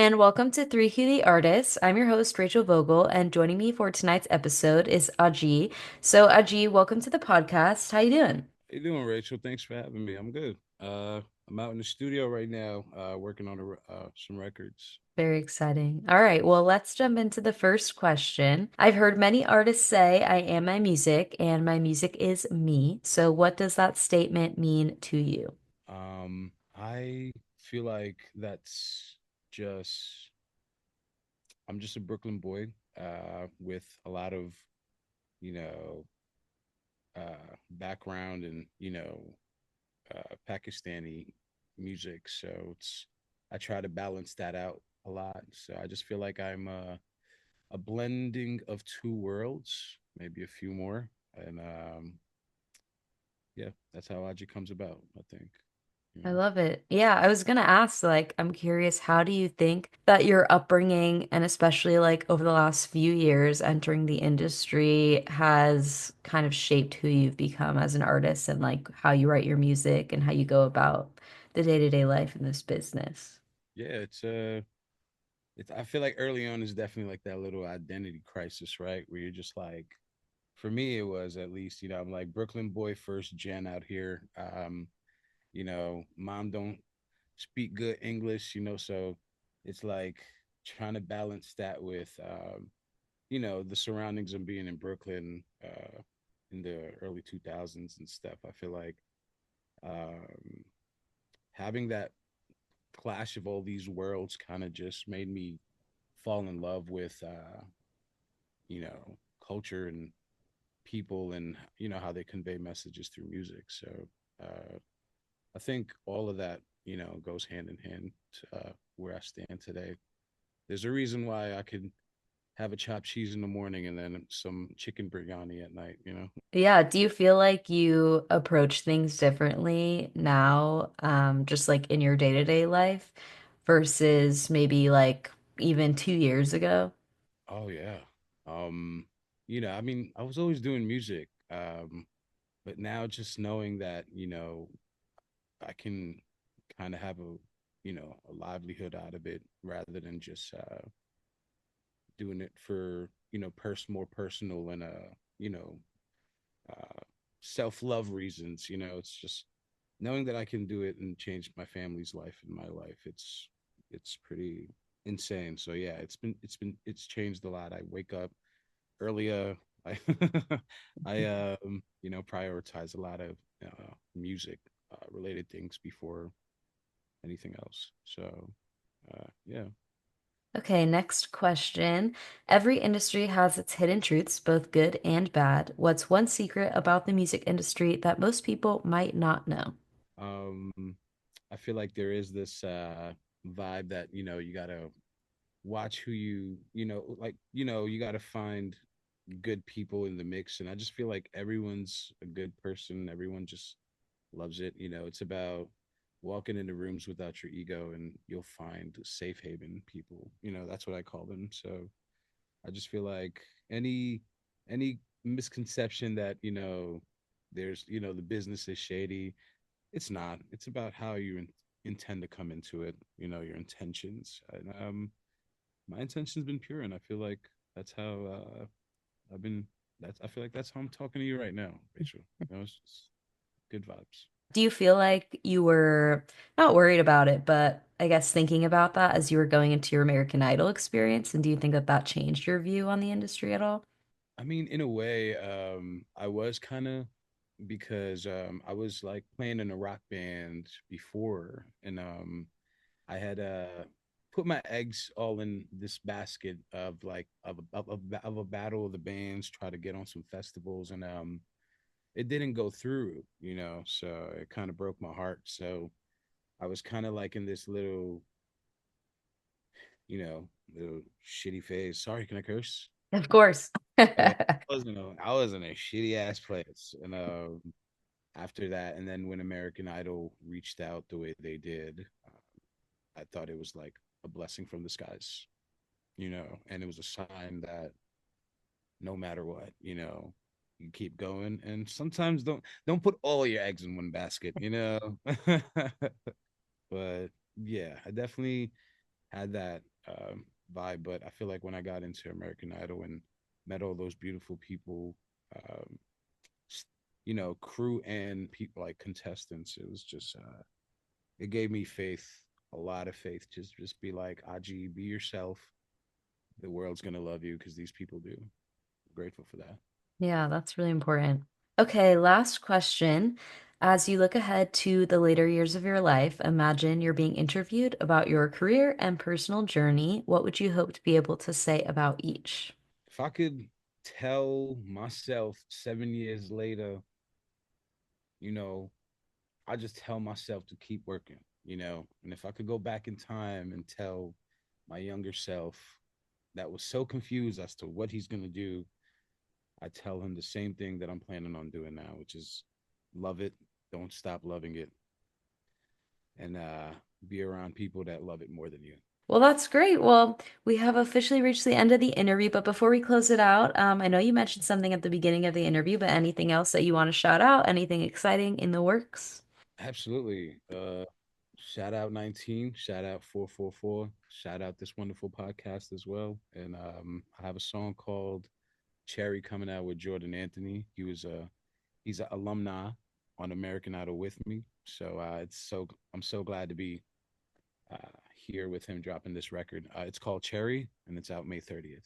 and welcome to Three Cutie Artists. I'm your host, Rachel Vogel, and joining me for tonight's episode is Ajii. So, Ajii, welcome to the podcast. How you doing? How you doing, Rachel? Thanks for having me. I'm good. I'm out in the studio right now, working on some records. Very exciting. All right, well, let's jump into the first question. I've heard many artists say, I am my music, and my music is me. So, what does that statement mean to you? I feel like that's just I'm just a Brooklyn boy, with a lot of you know background and Pakistani music. So it's I try to balance that out a lot. So I just feel like I'm a blending of two worlds, maybe a few more, and yeah, that's how Ajay comes about. I think, you I know. love it. Yeah, I was gonna ask, I'm curious, how do you think that your upbringing, and especially like over the last few years entering the industry, has kind of shaped who you've become as an artist and like how you write your music and how you go about the day-to-day life in this business? Yeah, it's. I feel like early on is definitely like that little identity crisis, right? Where you're just like, for me, it was at least, I'm like Brooklyn boy, first gen out here. Mom don't speak good English, so it's like trying to balance that with the surroundings of being in Brooklyn in the early 2000s and stuff. I feel like um, having that clash of all these worlds kind of just made me fall in love with culture and people and how they convey messages through music. So uh, I think all of that goes hand in hand to where I stand today. There's a reason why I could have a chopped cheese in the morning and then some chicken biryani at night. Yeah, do you feel like you approach things differently now, just like in your day-to-day life versus maybe like even 2 years ago? Oh yeah. I mean, I was always doing music. But now just knowing that, I can kind of have a livelihood out of it rather than just doing it for, more personal and uh self-love reasons. It's just knowing that I can do it and change my family's life and my life. It's pretty insane. So yeah, it's changed a lot. I wake up earlier. I prioritize a lot of music related things before anything else. So yeah. Okay, next question. Every industry has its hidden truths, both good and bad. What's one secret about the music industry that most people might not know? Um, I feel like there is this vibe that you gotta watch who you gotta find good people in the mix, and I just feel like everyone's a good person. Everyone just loves it. It's about walking into rooms without your ego, and you'll find safe haven people. That's what I call them. So I just feel like any misconception that there's the business is shady. It's not. It's about how you intend to come into it. Your intentions. And my intention's been pure, and I feel like that's how I've been. That's I feel like that's how I'm talking to you right now, Rachel. It's just good vibes. Do you feel like you were not worried about it, but I guess thinking about that as you were going into your American Idol experience? And do you think that that changed your view on the industry at all? I mean, in a way, I was kind of because I was like playing in a rock band before, and I had put my eggs all in this basket of like of a battle of the bands, try to get on some festivals, and it didn't go through, so it kind of broke my heart. So I was kind of like in this little shitty phase. Sorry, can I curse? Of course. Yeah, I was in a shitty ass place, and after that, and then when American Idol reached out the way they did, I thought it was like a blessing from the skies, and it was a sign that no matter what, you keep going, and sometimes don't put all your eggs in one basket. But yeah, I definitely had that vibe. But I feel like when I got into American Idol and met all those beautiful people, um, crew and people like contestants, it was just it gave me faith, a lot of faith. Just be like Ajii, be yourself. The world's gonna love you because these people do. I'm grateful for that. Yeah, that's really important. Okay, last question. As you look ahead to the later years of your life, imagine you're being interviewed about your career and personal journey. What would you hope to be able to say about each? If I could tell myself 7 years later, you know, I just tell myself to keep working, and if I could go back in time and tell my younger self that was so confused as to what he's going to do, I tell him the same thing that I'm planning on doing now, which is love it, don't stop loving it, and be around people that love it more than you. Well, that's great. Well, we have officially reached the end of the interview, but before we close it out, I know you mentioned something at the beginning of the interview, but anything else that you want to shout out? Anything exciting in the works? Absolutely. Shout out 19, shout out 444, shout out this wonderful podcast as well. And I have a song called Cherry coming out with Jordan Anthony. He's an alumni on American Idol with me. So I'm so glad to be uh, here with him dropping this record. It's called Cherry and it's out May 30th.